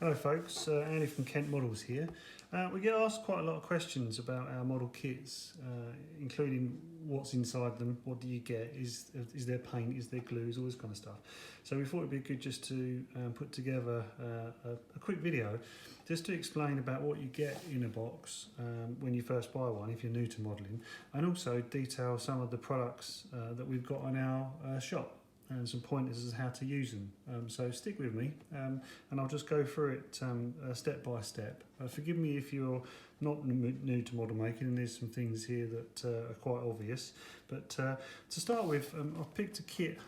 Hello folks, Andy from Kent Models here. We get asked quite a lot of questions about our model kits, including what's inside them, what do you get, is there paint, is there glues, all this kind of stuff. So we thought it'd be good just to put together a quick video just to explain about what you get in a box when you first buy one if you're new to modelling, and also detail some of the products that we've got on our shop and some pointers as how to use them. So stick with me and I'll just go through it step by step. Forgive me if you're not new to model making and there's some things here that are quite obvious. But to start with, I've picked a kit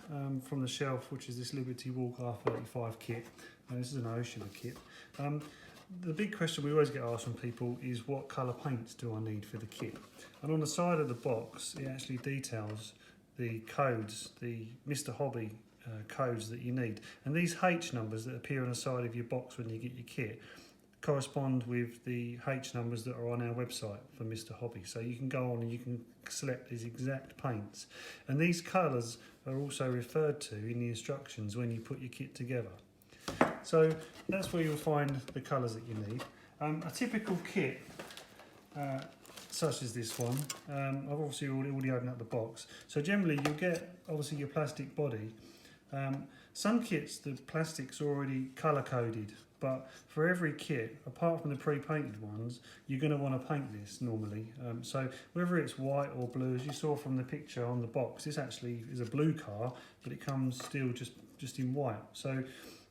from the shelf, which is this Liberty Walk R35 kit. This is an Aoshima kit. The big question we always get asked from people is what colour paints do I need for the kit? And on the side of the box it actually details the codes, the Mr. Hobby codes that you need. And these H numbers that appear on the side of your box when you get your kit correspond with the H numbers that are on our website for Mr. Hobby. So you can go on and you can select these exact paints. And these colours are also referred to in the instructions when you put your kit together. So that's where you'll find the colours that you need. A typical kit such as this one, I've obviously already opened up the box. So generally you'll get obviously your plastic body. Some kits the plastic's already colour coded, but for every kit, apart from the pre-painted ones, you're going to want to paint this normally. So whether it's white or blue, as you saw from the picture on the box, this actually is a blue car, but it comes still just in white. So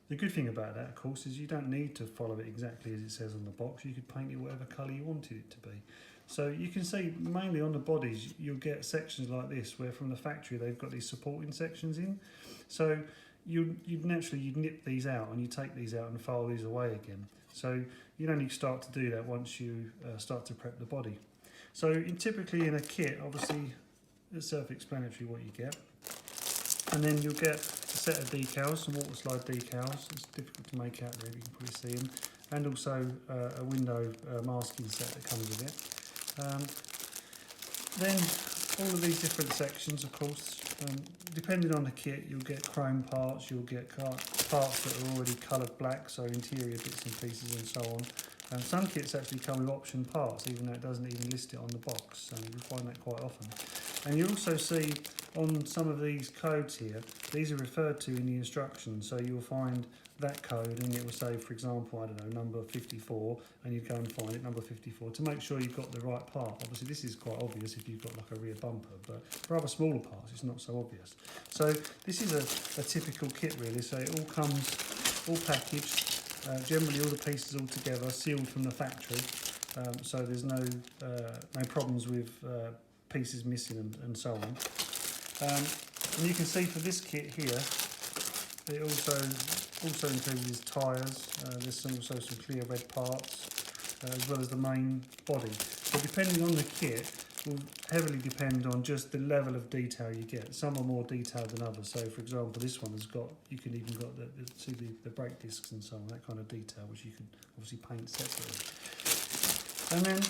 the good thing about that, of course, is you don't need to follow it exactly as it says on the box. You could paint it whatever colour you wanted it to be. So you can see mainly on the bodies you'll get sections like this where from the factory they've got these supporting sections in. So you'd nip these out and you take these out and file these away again. So you'd only start to do that once you start to prep the body. So typically in a kit, obviously it's self-explanatory what you get. And then you'll get a set of decals, some water slide decals. It's difficult to make out there, you can probably see them. And also a window masking set that comes with it. Then all of these different sections, of course, depending on the kit, you'll get chrome parts, you'll get parts that are already coloured black, so interior bits and pieces and so on. Some kits actually come with option parts, even though it doesn't even list it on the box, so you'll find that quite often. And you also see on some of these codes here, these are referred to in the instructions, so you'll find that code and it will say, for example, I don't know, number 54, and you go and find it, number 54, to make sure you've got the right part. Obviously this is quite obvious if you've got like a rear bumper, but for other smaller parts it's not so obvious. So this is a typical kit really, so it all comes all packaged, generally all the pieces all together, sealed from the factory, so there's no problems with pieces missing and so on. And you can see for this kit here, it also includes tyres, there's also some clear red parts, as well as the main body. So depending on the kit, will heavily depend on just the level of detail you get. Some are more detailed than others. So for example, this one has got, you can even got the brake discs and so on, that kind of detail, which you can obviously paint separately. And then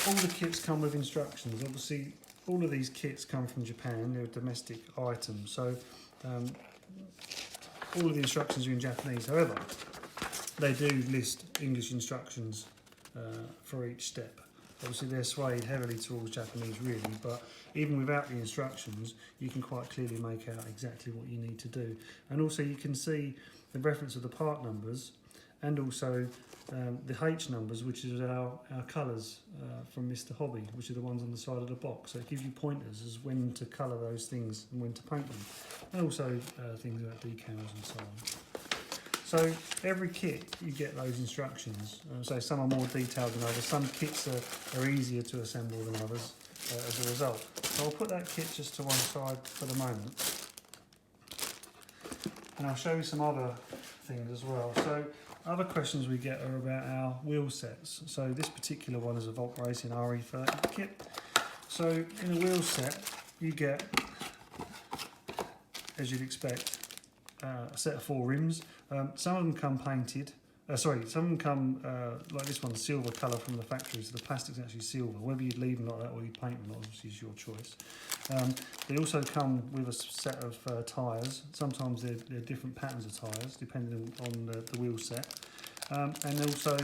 all the kits come with instructions. Obviously, all of these kits come from Japan, they're domestic items. So all of the instructions are in Japanese. However, they do list English instructions for each step. Obviously they're swayed heavily towards Japanese really, but even without the instructions you can quite clearly make out exactly what you need to do. And also you can see the reference of the part numbers and also the H numbers, which is our colours from Mr. Hobby, which are the ones on the side of the box. So it gives you pointers as when to colour those things and when to paint them. And also things about decals and so on. So every kit you get those instructions. So some are more detailed than others. Some kits are easier to assemble than others as a result. So I'll put that kit just to one side for the moment. And I'll show you some other things as well. So other questions we get are about our wheel sets. So this particular one is a Volt Racing RE30 kit. So in a wheel set you get, as you'd expect, a set of 4 rims. Some of them come painted. Some of them come like this one, silver colour from the factory, so the plastic's actually silver. Whether you'd leave them like that or you'd paint them, obviously is your choice. They also come with a set of tyres. Sometimes they're different patterns of tyres depending on the wheel set. And also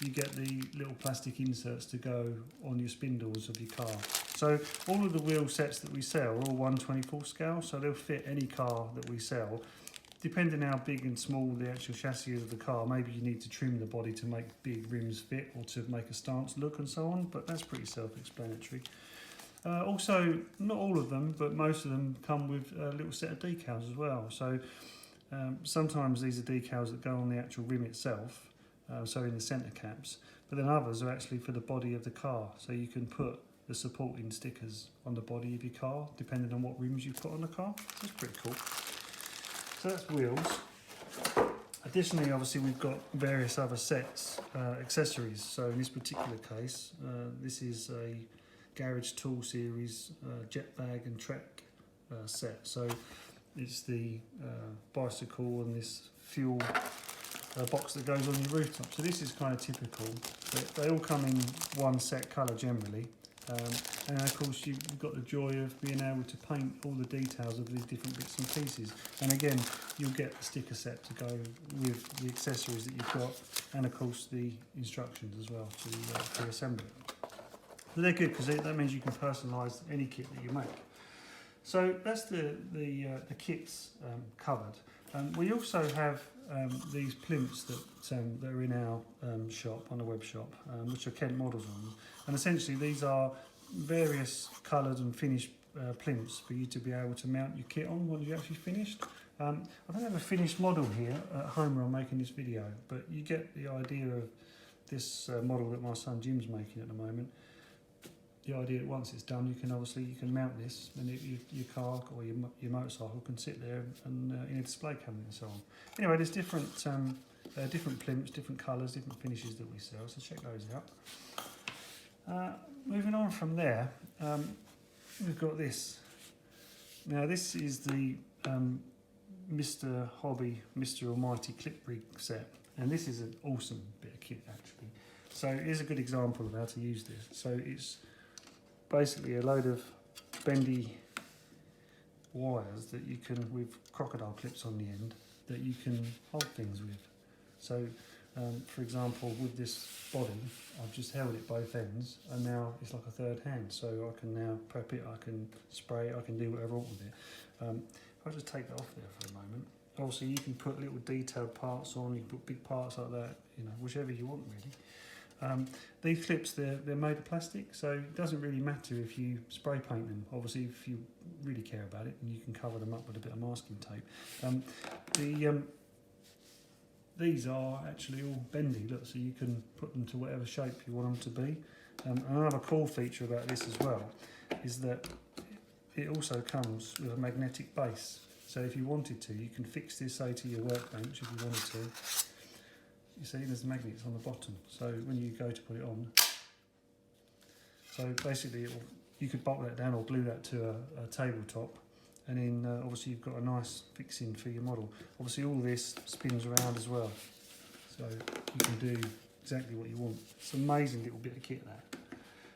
you get the little plastic inserts to go on your spindles of your car. So all of the wheel sets that we sell are all 1/24 scale, so they'll fit any car that we sell. Depending how big and small the actual chassis is of the car, maybe you need to trim the body to make big rims fit or to make a stance look and so on, but that's pretty self-explanatory. Also, not all of them, but most of them come with a little set of decals as well. So sometimes these are decals that go on the actual rim itself, so in the centre caps, but then others are actually for the body of the car, so you can put the supporting stickers on the body of your car depending on what rims you put on the car. That's pretty cool. So that's wheels. Additionally, obviously, we've got various other sets, accessories. So in this particular case, this is a Garage Tool Series jet bag and track set. So it's the bicycle and this fuel box that goes on your rooftop. So this is kind of typical. They all come in one set colour generally. And of course you've got the joy of being able to paint all the details of these different bits and pieces, and again you'll get the sticker set to go with the accessories that you've got, and of course the instructions as well to assemble it. But they're good because that means you can personalise any kit that you make. So that's the kits covered. We also have these plinths that are in our shop, on the web shop, which are Kent models on. And essentially these are various coloured and finished plinths for you to be able to mount your kit on once you're actually finished. I don't have a finished model here at home where I'm making this video, but you get the idea of this model that my son Jim's making at the moment. The idea that once it's done, you can mount this, and your car or your motorcycle can sit there and in a display cabinet and so on. Anyway, there's different plinths, different colours, different finishes that we sell, so check those out. Moving on from there, we've got this. Now this is the Mr. Hobby, Mr. Almighty clip rig set, and this is an awesome bit of kit actually. So here's a good example of how to use this. So it's basically a load of bendy wires that you can, with crocodile clips on the end, that you can hold things with. So for example, with this body, I've just held it both ends, and now it's like a third hand, so I can now prep it, I can spray it, I can do whatever I want with it. If I just take that off there for a moment, obviously you can put little detailed parts on, you can put big parts like that, you know, whichever you want really. These clips, they're made of plastic, so it doesn't really matter if you spray paint them. Obviously, if you really care about it, and you can cover them up with a bit of masking tape. These are actually all bendy, look, so you can put them to whatever shape you want them to be. Another cool feature about this as well is that it also comes with a magnetic base. So if you wanted to, you can fix this, say, to your workbench if you wanted to. You see there's magnets on the bottom, so when you go to put it on, so basically you could bolt that down or glue that to a tabletop, and then obviously you've got a nice fixing for your model. Obviously all this spins around as well, so you can do exactly what you want. It's an amazing little bit of kit that.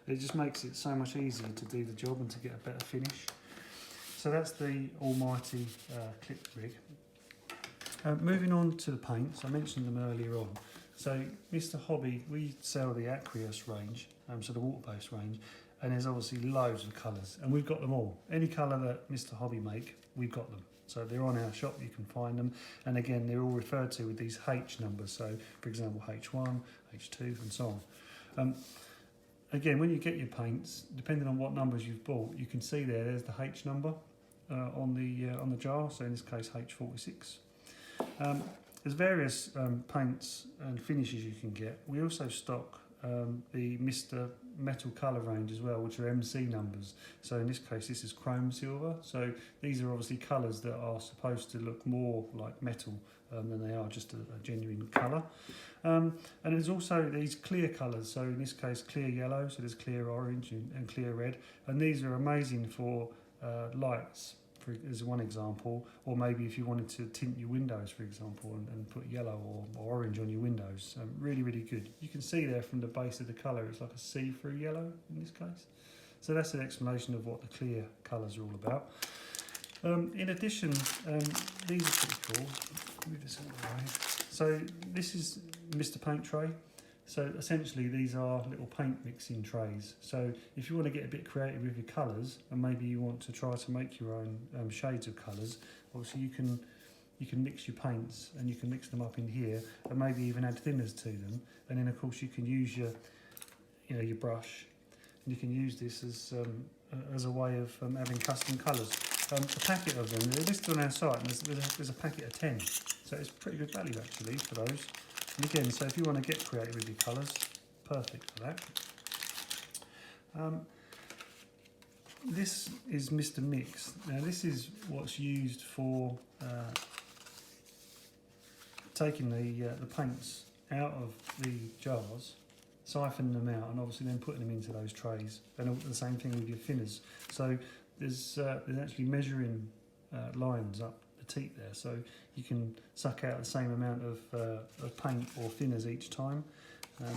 It just makes it so much easier to do the job and to get a better finish. So that's the almighty clip rig. Moving on to the paints, I mentioned them earlier on. So Mr. Hobby, we sell the aqueous range, so the water-based range, and there's obviously loads of colours, and we've got them all. Any colour that Mr. Hobby make, we've got them. So they're on our shop, you can find them, and again they're all referred to with these H numbers, so for example H1, H2 and so on. Again, when you get your paints, depending on what numbers you've bought, you can see there's the H number on the jar, so in this case H46. There's various paints and finishes you can get. We also stock the Mr. Metal Colour range as well, which are MC numbers. So in this case, this is chrome silver. So these are obviously colours that are supposed to look more like metal than they are just a genuine colour. And there's also these clear colours. So in this case, clear yellow. So there's clear orange and clear red. And these are amazing for lights, as one example, or maybe if you wanted to tint your windows, for example, and put yellow or orange on your windows. Really, really good. You can see there from the base of the colour, it's like a see-through yellow in this case. So that's an explanation of what the clear colours are all about. In addition, these are pretty cool. Move this out of the way. So this is Mr. Paint tray. So essentially these are little paint mixing trays. So if you want to get a bit creative with your colours, and maybe you want to try to make your own shades of colours, obviously you can mix your paints and you can mix them up in here, and maybe even add thinners to them. And then of course you can use your brush, and you can use this as a way of having custom colours. A packet of them, they're listed on our site, and there's a packet of 10, so it's pretty good value actually for those. And again, so if you want to get creative with your colours, perfect for that. This is Mr. Mix. Now this is what's used for taking the paints out of the jars, siphoning them out, and obviously then putting them into those trays. And the same thing with your thinners. So there's actually measuring lines up the teat there, so you can suck out the same amount of paint or thinners each time.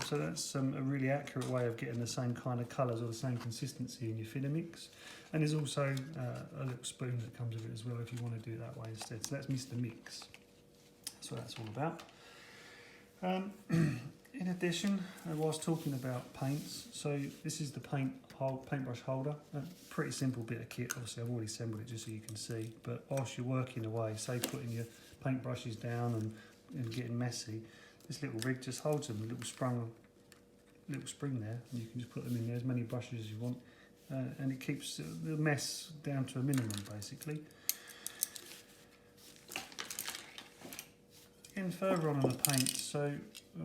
So that's a really accurate way of getting the same kind of colours or the same consistency in your thinner mix. And there's also a little spoon that comes with it as well if you want to do it that way instead. So that's Mr. Mix. That's what that's all about. In addition, whilst talking about paints, so this is the paintbrush holder. Pretty simple bit of kit. Obviously I've already assembled it just so you can see, but whilst you're working away, say putting your paintbrushes down and getting messy, this little rig just holds them, a little spring there, and you can just put them in there, as many brushes as you want, and it keeps the mess down to a minimum basically. Again, further on the paint, so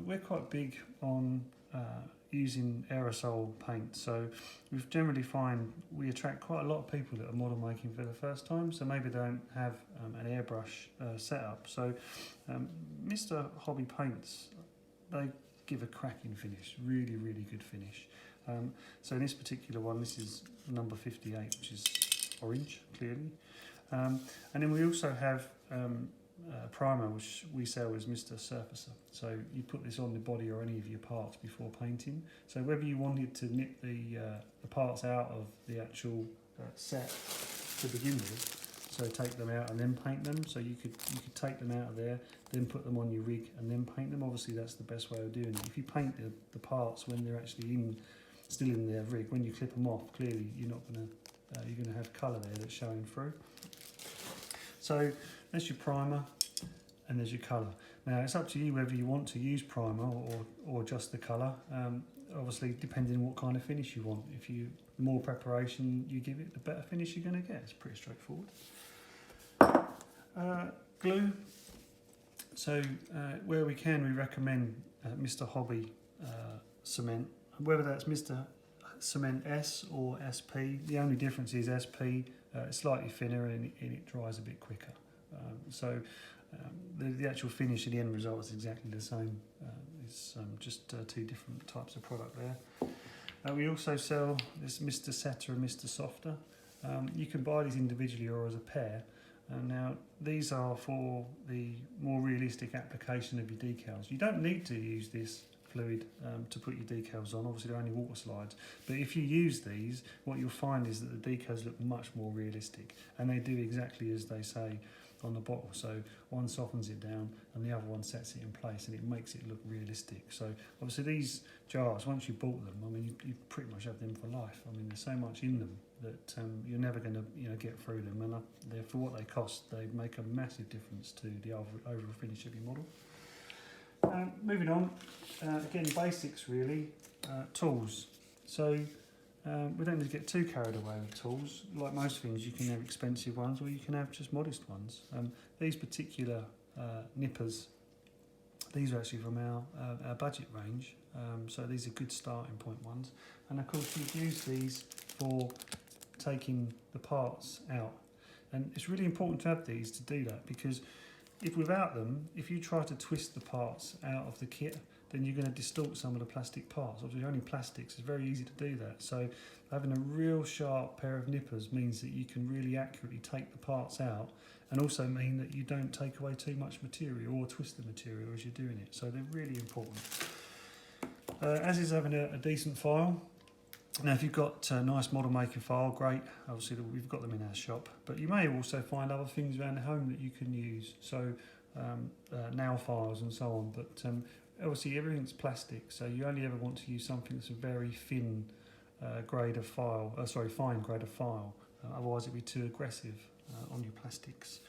we're quite big on using aerosol paint, so we generally find we attract quite a lot of people that are model making for the first time, so maybe they don't have an airbrush setup. So Mr. Hobby Paints, they give a cracking finish, really good finish. So in this particular one, this is number 58, which is orange clearly, and then we also have primer, which we sell as Mr. Surfacer. So you put this on the body or any of your parts before painting. So whether you wanted to nip the parts out of the actual set to begin with, so take them out and then paint them. So you could take them out of there, then put them on your rig and then paint them. Obviously that's the best way of doing it. If you paint the parts when they're actually still in their rig, when you clip them off, clearly you're gonna have colour there that's showing through. So there's your primer and there's your colour. Now it's up to you whether you want to use primer or just the colour. Obviously depending on what kind of finish you want. The more preparation you give it, the better finish you're going to get. It's pretty straightforward. Glue. So where we can, we recommend Mr. Hobby cement. Whether that's Mr. Cement S or SP, the only difference is SP it's slightly thinner and it dries a bit quicker. The actual finish and the end result is exactly the same. It's just two different types of product there. We also sell this Mr. Setter and Mr. Softer. You can buy these individually or as a pair. Now these are for the more realistic application of your decals. You don't need to use this fluid to put your decals on. Obviously they're only water slides, but if you use these, what you'll find is that the decals look much more realistic, and they do exactly as they say on the bottle. So one softens it down and the other one sets it in place, and it makes it look realistic. So obviously these jars, once you bought them, I mean you pretty much have them for life. I mean there's so much in them that you're never going to get through them, and for what they cost, they make a massive difference to the overall finish of your model. Moving on, again basics really, tools. So we don't need to get too carried away with tools. Like most things, you can have expensive ones or you can have just modest ones. These particular nippers, these are actually from our budget range, so these are good starting point ones. And of course you use these for taking the parts out, and it's really important to have these to do that, because without them, if you try to twist the parts out of the kit, then you're going to distort some of the plastic parts. Obviously only plastics, it's very easy to do that. So having a real sharp pair of nippers means that you can really accurately take the parts out, and also mean that you don't take away too much material or twist the material as you're doing it. So they're really important. As is having a decent file. Now if you've got a nice model making file, great, obviously we've got them in our shop, but you may also find other things around the home that you can use. So nail files and so on, but obviously everything's plastic, so you only ever want to use something that's a very thin grade of file, fine grade of file, otherwise it'd be too aggressive on your plastics.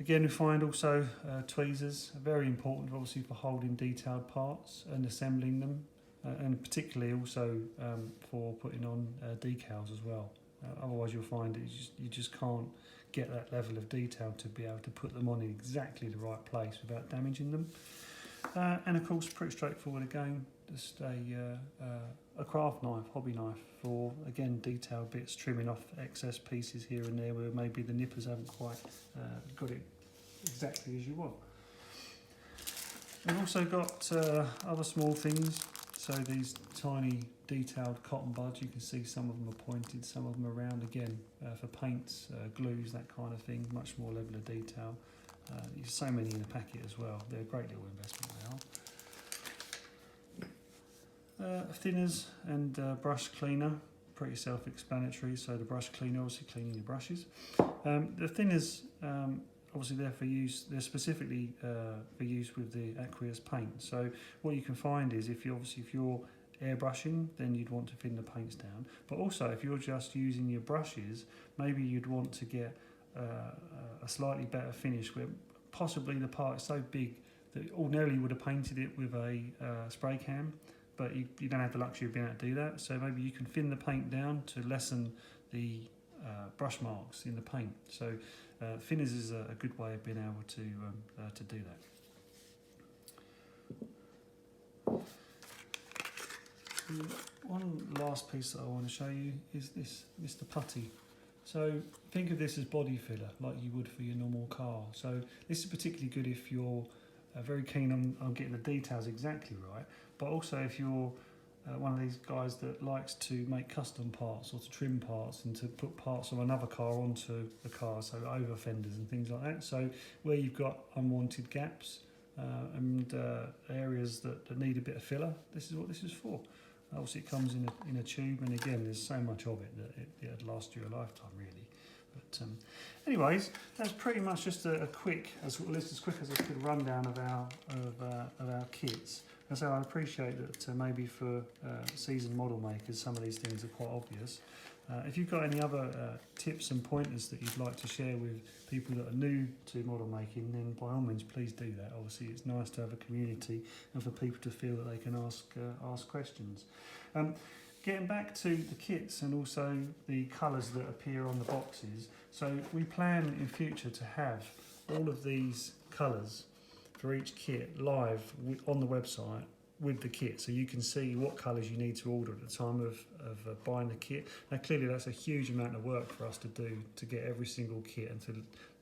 Again, we find also tweezers are very important, obviously, for holding detailed parts and assembling them, and particularly also for putting on decals as well. Otherwise you'll find that you just can't get that level of detail to be able to put them on in exactly the right place without damaging them. And of course, pretty straightforward again, just a craft knife, hobby knife for, again, detailed bits, trimming off excess pieces here and there where maybe the nippers haven't quite got it exactly as you want. We've also got other small things, so these tiny detailed cotton buds, you can see some of them are pointed, some of them are round, again, for paints, glues, that kind of thing, much more level of detail. There's so many in a packet as well, they're a great little investment they are. Thinners and brush cleaner, pretty self-explanatory, so the brush cleaner, obviously cleaning your brushes. The thinners, obviously they're specifically for use with the aqueous paint. So what you can find is if you're airbrushing, then you'd want to thin the paints down. But also if you're just using your brushes, maybe you'd want to get a slightly better finish where possibly the part is so big that ordinarily you would have painted it with a spray can, but you don't have the luxury of being able to do that. So maybe you can thin the paint down to lessen the brush marks in the paint. So thinners is a good way of being able to do that. One last piece that I want to show you is this Mr. Putty. So think of this as body filler, like you would for your normal car. So this is particularly good if you're very keen on getting the details exactly right, but also if you're one of these guys that likes to make custom parts or to trim parts and to put parts of another car onto the car, so over fenders and things like that. So where you've got unwanted gaps and areas that need a bit of filler, this is what this is for. Obviously it comes in a tube, and again there's so much of it that it'd last you a lifetime really. But anyways, that's pretty much just a quick, as quick as I could, rundown of our kits. And so I appreciate that maybe for seasoned model makers some of these things are quite obvious. If you've got any other tips and pointers that you'd like to share with people that are new to model making, then by all means please do that. Obviously it's nice to have a community and for people to feel that they can ask questions. Getting back to the kits and also the colours that appear on the boxes, so we plan in future to have all of these colours for each kit live on the website with the kit, so you can see what colours you need to order at the time of buying the kit. Now clearly that's a huge amount of work for us to do to get every single kit and to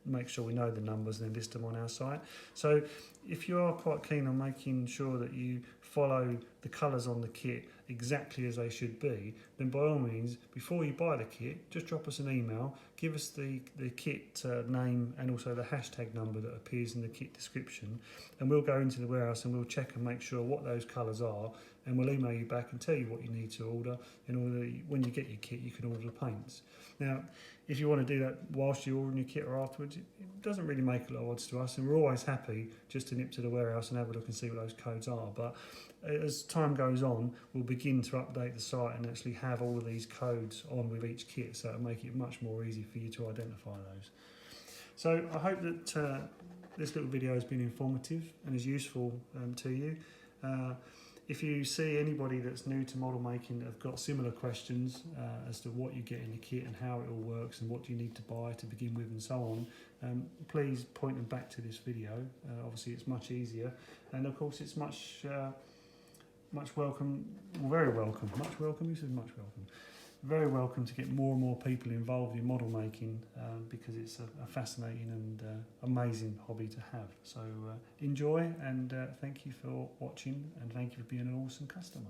make sure we know the numbers and then list them on our site. So if you are quite keen on making sure that you follow the colours on the kit exactly as they should be, then by all means, before you buy the kit, just drop us an email, give us the kit name and also the hashtag number that appears in the kit description, and we'll go into the warehouse and we'll check and make sure what those colours are, and we'll email you back and tell you what you need to order in order that when you get your kit you can order the paints. Now if you want to do that whilst you're ordering your kit or afterwards, it doesn't really make a lot of odds to us, and we're always happy just to nip to the warehouse and have a look and see what those codes are. But as time goes on, we'll begin to update the site and actually have all of these codes on with each kit, so it'll make it much more easy for you to identify those. So I hope that this little video has been informative and is useful to you. If you see anybody that's new to model making that have got similar questions as to what you get in the kit and how it all works and what you need to buy to begin with and so on, please point them back to this video. Obviously it's much easier, and of course it's much welcome, very welcome, very welcome to get more and more people involved in model making because it's a fascinating and amazing hobby to have. So enjoy, and thank you for watching, and thank you for being an awesome customer.